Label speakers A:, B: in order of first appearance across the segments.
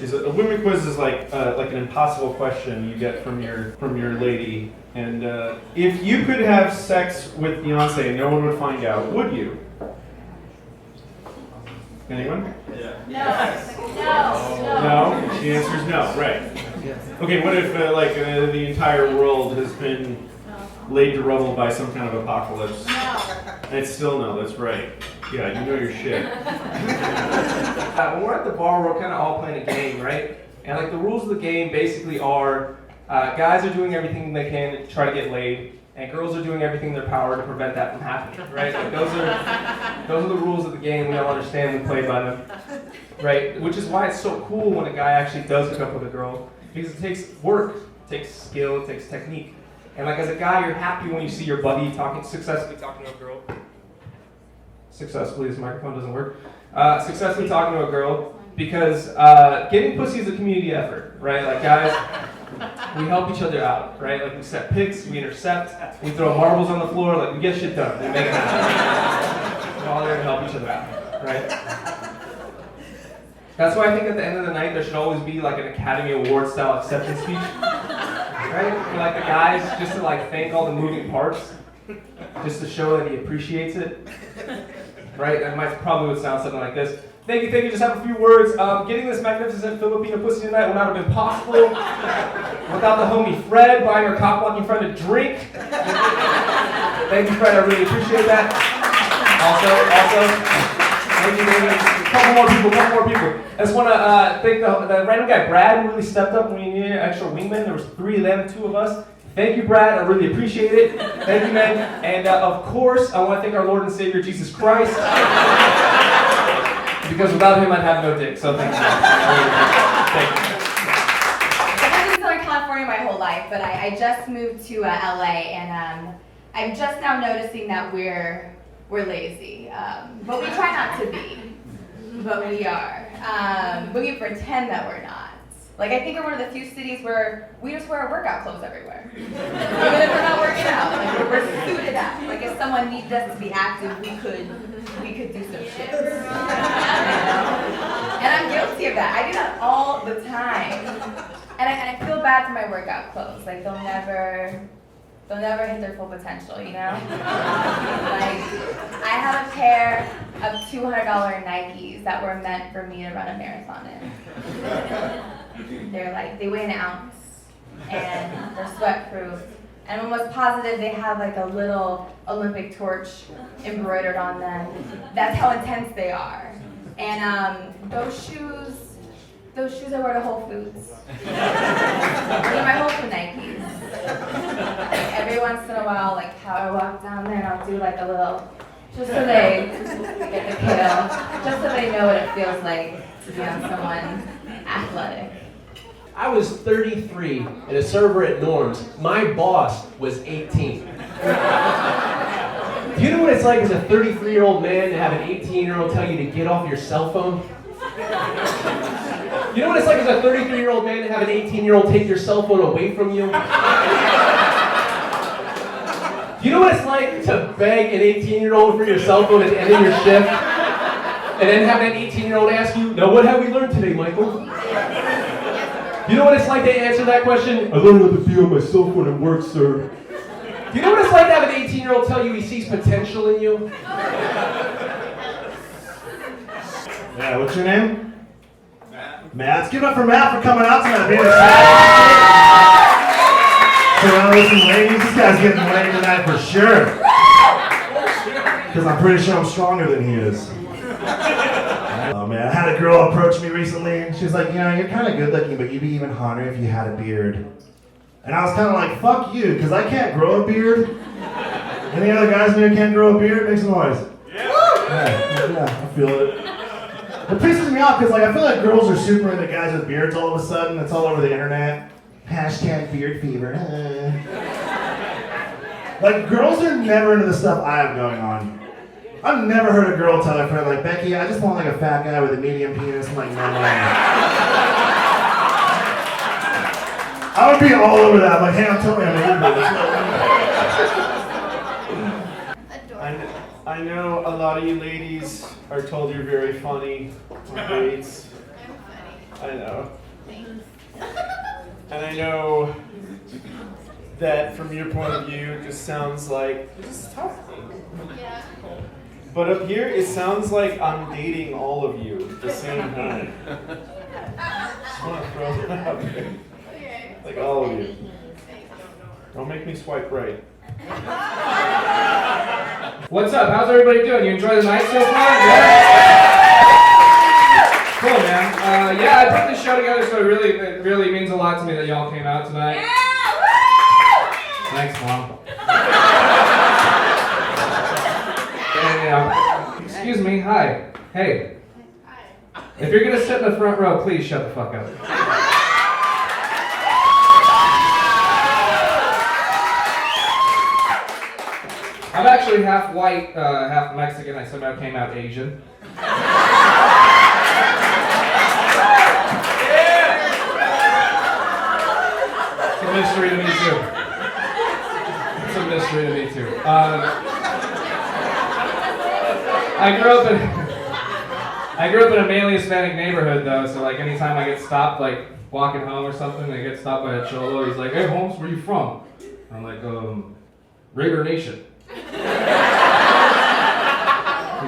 A: is a women quiz is like an impossible question you get from your lady. And if you could have sex with Beyonce and no one would find out, would you? Anyone?
B: Yeah.
A: No. No? The answer is no. Right. Okay. What if the entire world has been laid to rubble by some kind of apocalypse?
B: No.
A: And it's still no. That's right. Yeah, you know your shit.
C: When we're at the bar, we're kind of all playing a game, right? And like the rules of the game basically are, guys are doing everything they can to try to get laid, and girls are doing everything in their power to prevent that from happening, right? Like those are the rules of the game. We all understand. We play by them, right? Which is why it's so cool when a guy actually does hook up with a girl, because it takes work, it takes skill, it takes technique. And like as a guy, you're happy when you see your buddy successfully talking to a girl. Successfully, this microphone doesn't work. Successfully talking to a girl, because getting pussy is a community effort, right? Like guys, we help each other out, right? Like we set picks, we intercept, we throw marbles on the floor, like we get shit done, we make it happen. We're all there to help each other out, right? That's why I think at the end of the night there should always be like an Academy Award style acceptance speech, right? For like the guys, just to like thank all the moving parts, just to show that he appreciates it. Right, and might probably would sound something like this. Thank you, just have a few words. Getting this magnificent Filipino pussy tonight would not have been possible without the homie Fred buying her cock-blocking friend a drink. Thank you, Fred, I really appreciate that. Also, thank you, David. Couple more people. I just want to thank the random guy, Brad, who really stepped up when we needed an extra wingman. There was 3 of them, 2 of us. Thank you, Brad. I really appreciate it. Thank you, man. And of course, I want to thank our Lord and Savior, Jesus Christ. Because without him, I'd have no dick. So thank you. Thank you.
B: I've lived in Southern California my whole life, but I just moved to LA, and I'm just now noticing that we're lazy. But we try not to be. But we are. But we pretend that we're not. Like, I think we're one of the few cities where we just wear our workout clothes everywhere. Even if we're not working out, like we're suited up. Like if someone needed us to be active, we could do some shit. You know? And I'm guilty of that. I do that all the time. And I feel bad for my workout clothes. Like they'll never hit their full potential, you know? Like, I have a pair of $200 Nikes that were meant for me to run a marathon in. They weigh an ounce, and they're sweat-proof. And when was positive, they have like a little Olympic torch embroidered on them. That's how intense they are. And those shoes I wear to Whole Foods. They're my Whole Food Nikes. Every once in a while, like power walk down there, and I'll do like a little, just so they get the kill, just so they know what it feels like to be on someone athletic.
D: I was 33 and a server at Norm's. My boss was 18. Do you know what it's like as a 33-year-old man to have an 18-year-old tell you to get off your cell phone? You know what it's like as a 33-year-old man to have an 18-year-old take your cell phone away from you? Do you know what it's like to beg an 18-year-old for your cell phone at the end of your shift? And then have that 18-year-old ask you, now what have we learned today, Michael? You know what it's like to answer that question? I learned how to be on my cell phone at work, sir. Do you know what it's like to have an 18-year-old tell you he sees potential in you?
E: Yeah, what's your name? Matt. Let's give it up for Matt for coming out tonight. Surrounded with some ladies. This guy's getting laid tonight for sure. Because I'm pretty sure I'm stronger than he is. Oh man, I had a girl approach me recently. She was like, you're kind of good looking, but you'd be even hotter if you had a beard. And I was kind of like, fuck you, because I can't grow a beard. Any other guys in here can't grow a beard? Make some noise. Yeah, I feel it. It pisses me off because I feel like girls are super into guys with beards all of a sudden. It's all over the internet. Hashtag beard fever. Like, girls are never into the stuff I have going on. I've never heard a girl tell her friend, like, Becky, I just want like a fat guy with a medium penis. I'm like, no. I would be all over that. I'm like, hey, I'm telling you,
A: I know a lot of you ladies are told you're very funny on dates. I know. And I know that from your point of view, it just sounds like it's just tough.
B: Yeah.
A: But up here, it sounds like I'm dating all of you at the same time. Just want to throw that out there.
B: Okay.
A: Like all of you. Don't make me swipe right.
D: What's up? How's everybody doing? You enjoy the night so far? Yeah? Cool, man. Yeah, I put this show together, so it really means a lot to me that y'all came out tonight.
B: Yeah!
D: Thanks, Mom. Excuse me. Hi. Hey. If you're gonna sit in the front row, please shut the fuck up. I'm actually half white, half Mexican. I somehow came out Asian. It's a mystery to me too. It's a mystery to me too. I grew up in a mainly Hispanic neighborhood though, so like anytime I get stopped, like walking home or something, I get stopped by a cholo. He's like, "Hey Holmes, where you from?" I'm like, Raider Nation. He's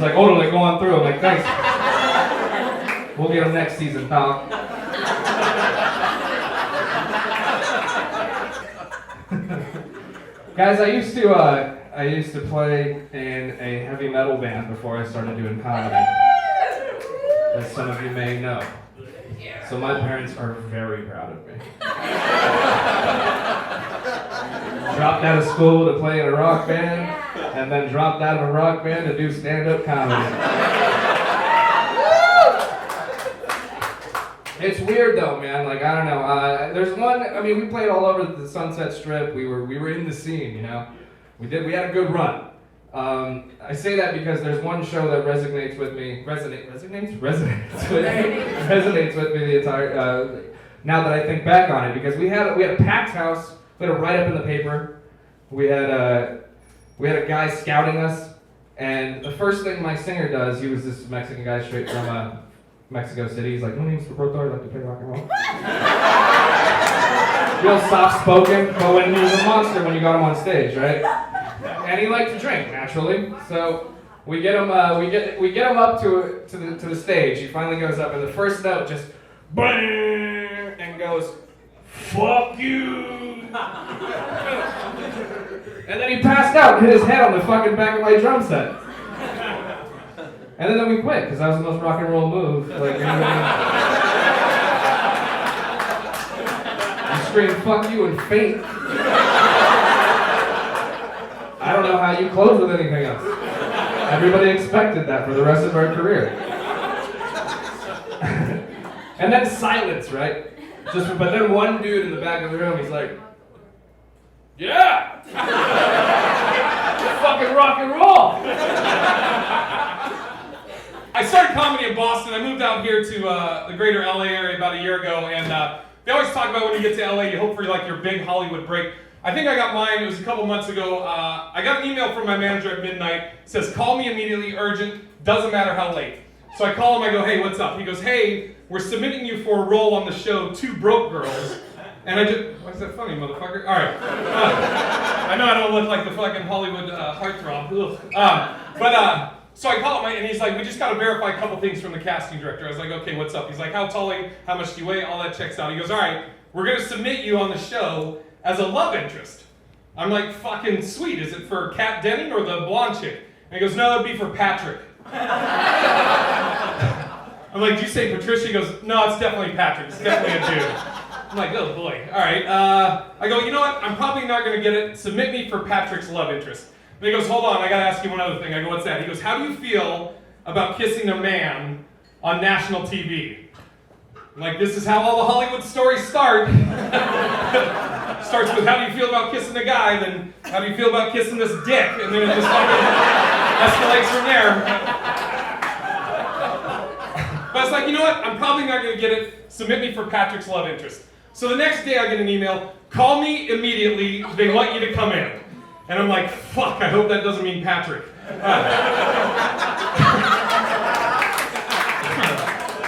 D: like, "Oh, like go on through." I'm like, "Thanks. We'll get him next season, pal." Guys, I used to play in a heavy metal band before I started doing comedy, as some of you may know. So my parents are very proud of me. Dropped out of school to play in a rock band, and then dropped out of a rock band to do stand-up comedy. It's weird though, man. Like I don't know. There's one. I mean, we played all over the Sunset Strip. We were in the scene, you know. We had a good run. I say that because there's one show that resonates with me. Resonates with me the entire. Now that I think back on it, because we had a packed house. We had a write-up in the paper. We had a guy scouting us, and the first thing my singer does, he was this Mexican guy straight from Mexico City. He's like, "My name's Roberto. I like to play rock and roll." Real soft-spoken, but when he was a monster when you got him on stage, right? And he liked to drink naturally, so we get him up to the stage. He finally goes up, and the first note just bang and goes, "Fuck you!" And then he passed out and hit his head on the fucking back of my drum set. And then we quit, because that was the most rock and roll move. Like, you scream "fuck you" and faint. I don't know how you close with anything else. Everybody expected that for the rest of our career. And then silence, right? But then one dude in the back of the room, he's like, "Yeah! Fucking rock and roll!"
F: I started comedy in Boston. I moved out here to the greater LA area about a year ago, and they always talk about when you get to LA, you hope for like your big Hollywood break. I think I got mine, it was a couple months ago. I got an email from my manager at midnight. It says, "Call me immediately, urgent, doesn't matter how late." So I call him, I go, "Hey, what's up?" He goes, "Hey, we're submitting you for a role on the show, Two Broke Girls." And I just, why is that funny, motherfucker? All right. I know I don't look like the fucking Hollywood heartthrob. So I call him, and he's like, "We just got to verify a couple things from the casting director." I was like, "Okay, what's up?" He's like, "How tall are you? How much do you weigh?" All that checks out. He goes, "All right, we're going to submit you on the show as a love interest." I'm like, "Fucking sweet. Is it for Kat Denning or the blonde chick?" And he goes, "No, it'd be for Patrick." I'm like, "Did you say Patricia?" He goes, "No, it's definitely Patrick. It's definitely a dude." I'm like, "Oh boy. All right." I go, "You know what? I'm probably not going to get it. Submit me for Patrick's love interest." And he goes, "Hold on, I gotta ask you one other thing." I go, "What's that?" He goes, "How do you feel about kissing a man on national TV?" I'm like, this is how all the Hollywood stories start. Starts with, "How do you feel about kissing a guy?" Then, "How do you feel about kissing this dick?" And then it just escalates from there. But it's like, you know what? I'm probably not gonna get it. Submit me for Patrick's love interest. So the next day I get an email, "Call me immediately, they want you to come in." And I'm like, fuck, I hope that doesn't mean Patrick.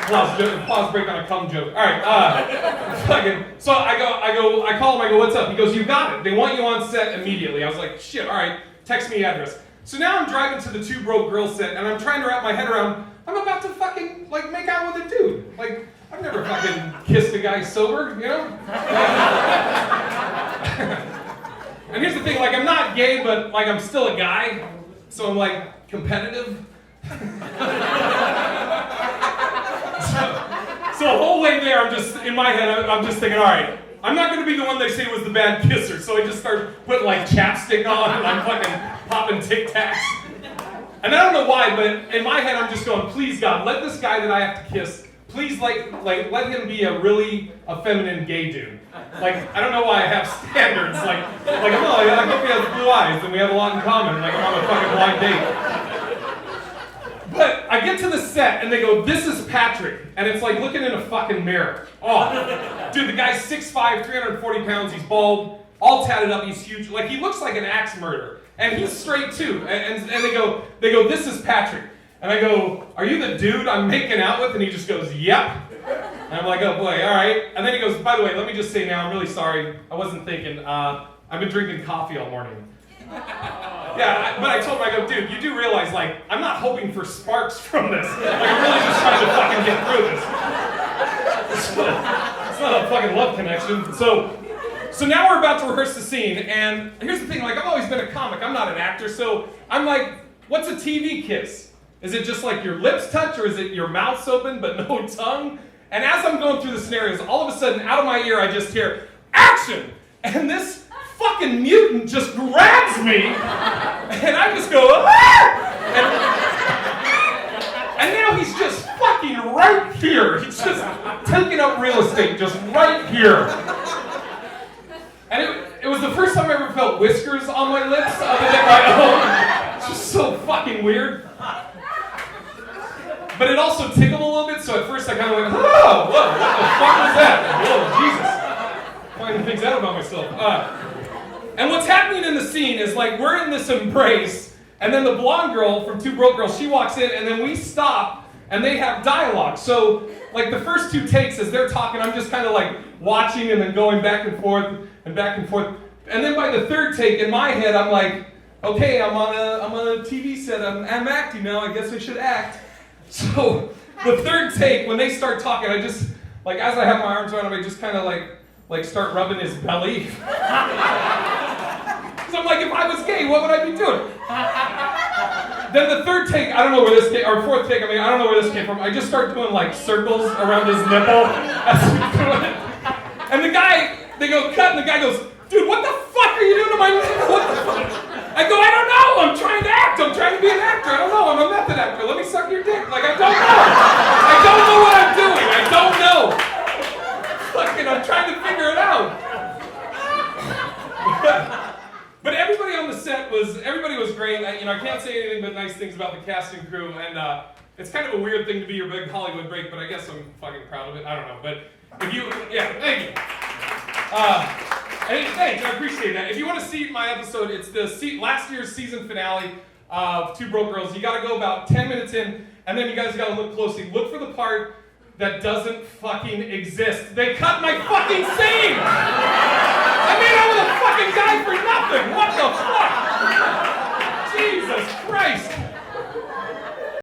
F: Pause break on a cum joke. All right. So I call him. I go, what's up? He goes, you got it. They want you on set immediately. I was like, shit. All right. Text me the address. So now I'm driving to the Two Broke Girls set, and I'm trying to wrap my head around. I'm about to fucking like make out with a dude. Like I've never fucking kissed a guy sober, you know. And here's the thing, like I'm not gay, but like I'm still a guy, so I'm like competitive. So the whole way there, I'm just, in my head, I'm just thinking, all right, I'm not going to be the one they say was the bad kisser, so I just start putting like chapstick on, and I'm fucking popping Tic Tacs. And I don't know why, but in my head, I'm just going, please God, let this guy that I have to kiss, please like let him be a really effeminate gay dude. Like, I don't know why I have standards, like I hope he has blue eyes, and we have a lot in common, like I'm on a fucking blind date. But I get to the set and they go, this is Patrick. And it's like looking in a fucking mirror. Oh, dude, the guy's 6'5", 340 pounds, he's bald, all tatted up, he's huge. Like, he looks like an axe murderer. And he's straight too. And they go, this is Patrick. And I go, are you the dude I'm making out with? And he just goes, yep. And I'm like, oh boy, all right. And then he goes, by the way, let me just say now, I'm really sorry. I wasn't thinking. I've been drinking coffee all morning. Yeah, but I told him, I go, dude, you do realize, like, I'm not hoping for sparks from this. Like, I'm really just trying to fucking get through this. It's not a fucking love connection. So now we're about to rehearse the scene, and here's the thing, like, I've always been a comic. I'm not an actor, so I'm like, what's a TV kiss? Is it just like your lips touch, or is it your mouth's open but no tongue? And as I'm going through the scenarios, all of a sudden, out of my ear, I just hear, action! And this fucking mutant just grabs me, and I just go, ah! And now he's just fucking right here. He's just taking up real estate, just right here. And it was the first time I ever felt whiskers on my lips, other than my own. It's just so fucking weird. But it also tickled a little bit, so at first I kind of went, oh, whoa, what the fuck was that? Whoa, Jesus. Finding things out about myself. And what's happening in the scene is like we're in this embrace, and then the blonde girl from Two Broke Girls, she walks in, and then we stop, and they have dialogue. So like the first two takes as they're talking, I'm just kind of like watching and then going back and forth and back and forth. And then by the third take, in my head, I'm like, okay, I'm on a TV set, I'm acting now, I guess I should act. So the third take, when they start talking, I just, like as I have my arms around him, I just kind of like start rubbing his belly. So I'm like, if I was gay, what would I be doing? Then the third take, I don't know where this came, or fourth take, I don't know where this came from. I just start doing like circles around his nipple as I'm doing it. And the guy, they go cut, and the guy goes, dude, what the fuck are you doing to my nipple? What the fuck? I go, I don't know, I'm trying to act, I'm trying to be an actor, I don't know, I'm a method actor, let me suck your dick. Like, I don't know what I'm doing, I don't know. Fucking, I'm trying to figure it out. But everybody on the set everybody was great. I can't say anything but nice things about the cast and crew, and it's kind of a weird thing to be your big Hollywood break, but I guess I'm fucking proud of it. I don't know, but if you, yeah, thank you. Thanks, I appreciate that. If you want to see my episode, it's the last year's season finale of Two Broke Girls. You got to go about 10 minutes in, and then you guys got to look closely. Look for the part that doesn't fucking exist. They cut my fucking scene! I made out with a fucking guy for nothing! What the fuck? Jesus Christ!